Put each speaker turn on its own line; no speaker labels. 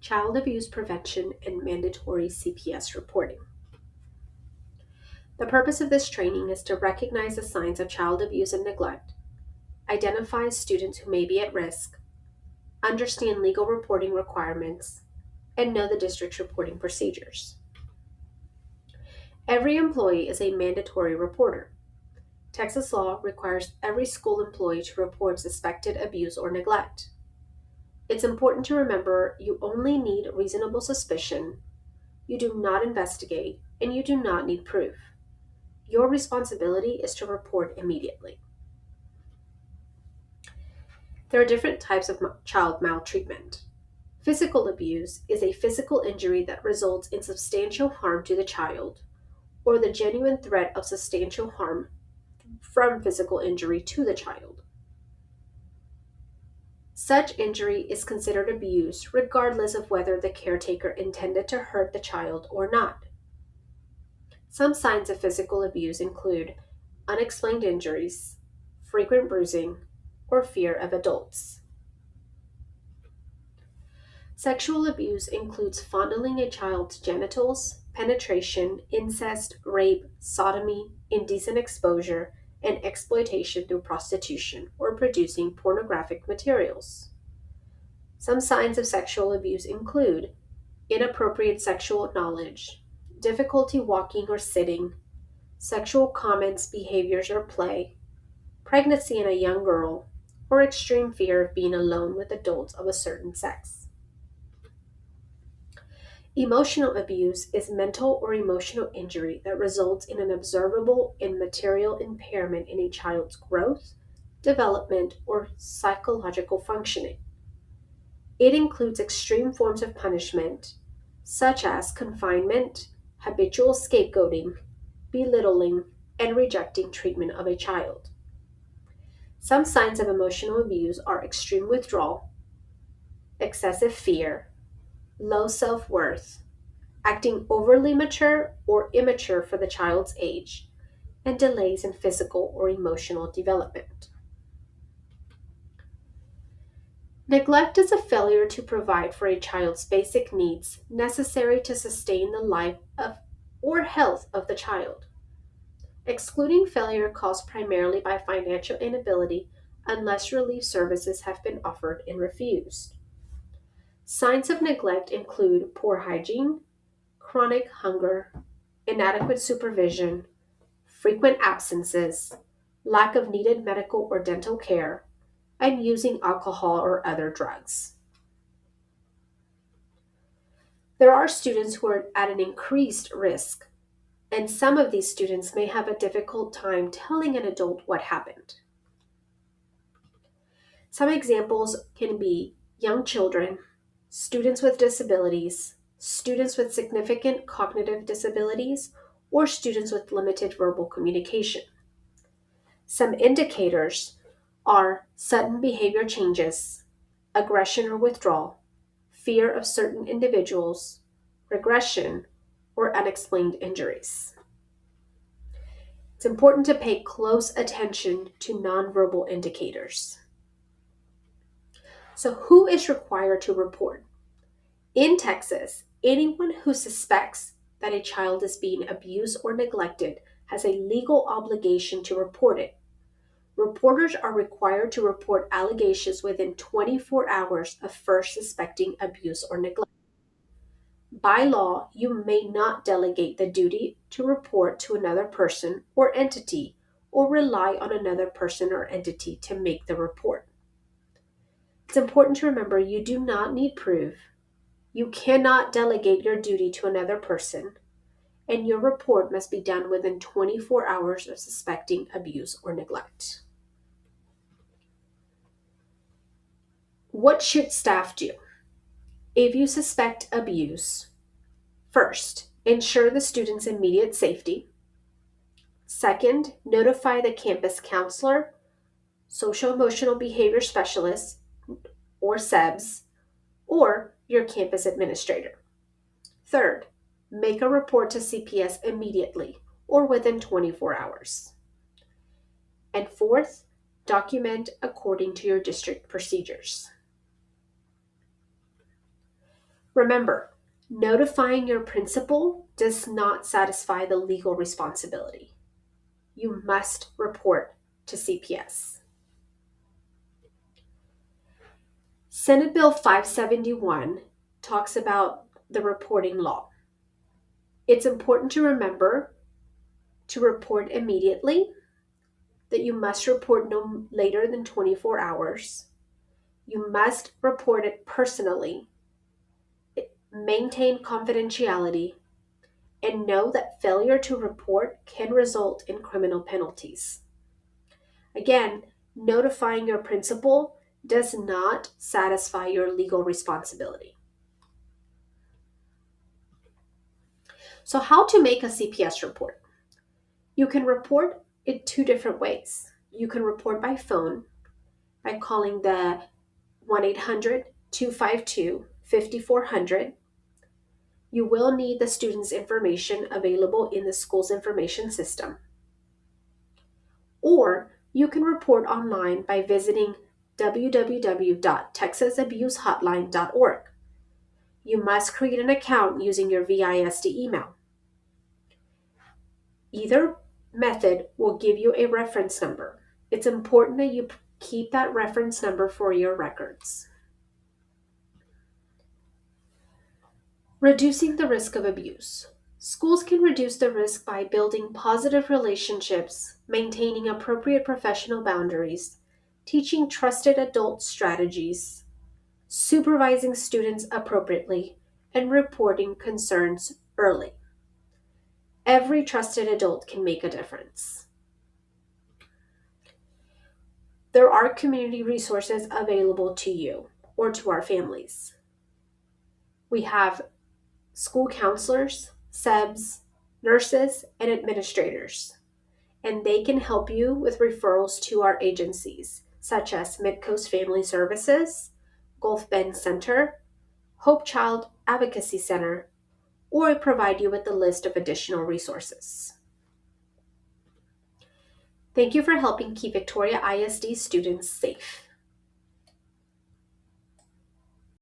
child abuse prevention and mandatory CPS reporting. The purpose of this training is to recognize the signs of child abuse and neglect, identify students who may be at risk, understand legal reporting requirements, and know the district's reporting procedures. Every employee is a mandatory reporter. Texas law requires every school employee to report suspected abuse or neglect. It's important to remember you only need reasonable suspicion, you do not investigate, and you do not need proof. Your responsibility is to report immediately. There are different types of child maltreatment. Physical abuse is a physical injury that results in substantial harm to the child, or the genuine threat of substantial harm from physical injury to the child. Such injury is considered abuse regardless of whether the caretaker intended to hurt the child or not. Some signs of physical abuse include unexplained injuries, frequent bruising, or fear of adults. Sexual abuse includes fondling a child's genitals, penetration, incest, rape, sodomy, indecent exposure, and exploitation through prostitution or producing pornographic materials. Some signs of sexual abuse include inappropriate sexual knowledge, difficulty walking or sitting, sexual comments, behaviors, or play, pregnancy in a young girl, or extreme fear of being alone with adults of a certain sex. Emotional abuse is mental or emotional injury that results in an observable and material impairment in a child's growth, development, or psychological functioning. It includes extreme forms of punishment, such as confinement, habitual scapegoating, belittling, and rejecting treatment of a child. Some signs of emotional abuse are extreme withdrawal, excessive fear, low self-worth, acting overly mature or immature for the child's age, and delays in physical or emotional development. Neglect is a failure to provide for a child's basic needs necessary to sustain the life of or health of the child. Excluding failure caused primarily by financial inability unless relief services have been offered and refused. Signs of neglect include poor hygiene, chronic hunger, inadequate supervision, frequent absences, lack of needed medical or dental care, and using alcohol or other drugs. There are students who are at an increased risk, and some of these students may have a difficult time telling an adult what happened. Some examples can be young children, students with disabilities, students with significant cognitive disabilities, or students with limited verbal communication. Some indicators are sudden behavior changes, aggression or withdrawal, fear of certain individuals, regression, or unexplained injuries. It's important to pay close attention to nonverbal indicators. So, who is required to report? In Texas, anyone who suspects that a child is being abused or neglected has a legal obligation to report it. Reporters are required to report allegations within 24 hours of first suspecting abuse or neglect. By law, you may not delegate the duty to report to another person or entity or rely on another person or entity to make the report. It's important to remember you do not need proof. You cannot delegate your duty to another person, and your report must be done within 24 hours of suspecting abuse or neglect. What should staff do? If you suspect abuse, first, ensure the student's immediate safety. Second, notify the campus counselor, social emotional behavior specialist, or SEBS, or your campus administrator. Third, make a report to CPS immediately or within 24 hours. And fourth, document according to your district procedures. Remember, notifying your principal does not satisfy the legal responsibility. You must report to CPS. Senate Bill 571 talks about the reporting law. It's important to remember to report immediately, that you must report no later than 24 hours. You must report it personally, maintain confidentiality, and know that failure to report can result in criminal penalties. Again, notifying your principal does not satisfy your legal responsibility. So, how to make a CPS report? You can report it two different ways. You can report by phone by calling the 1-800-252-5400. You will need the student's information available in the school's information system. Or you can report online by visiting www.texasabusehotline.org. You must create an account using your VISD email. Either method will give you a reference number. It's important that you keep that reference number for your records. Reducing the risk of abuse. Schools can reduce the risk by building positive relationships, maintaining appropriate professional boundaries, teaching trusted adult strategies, supervising students appropriately, and reporting concerns early. Every trusted adult can make a difference. There are community resources available to you or to our families. We have school counselors, SEBs, nurses, and administrators, and they can help you with referrals to our agencies, such as Midcoast Family Services, Gulf Bend Center, Hope Child Advocacy Center, or provide you with a list of additional resources. Thank you for helping keep Victoria ISD students safe.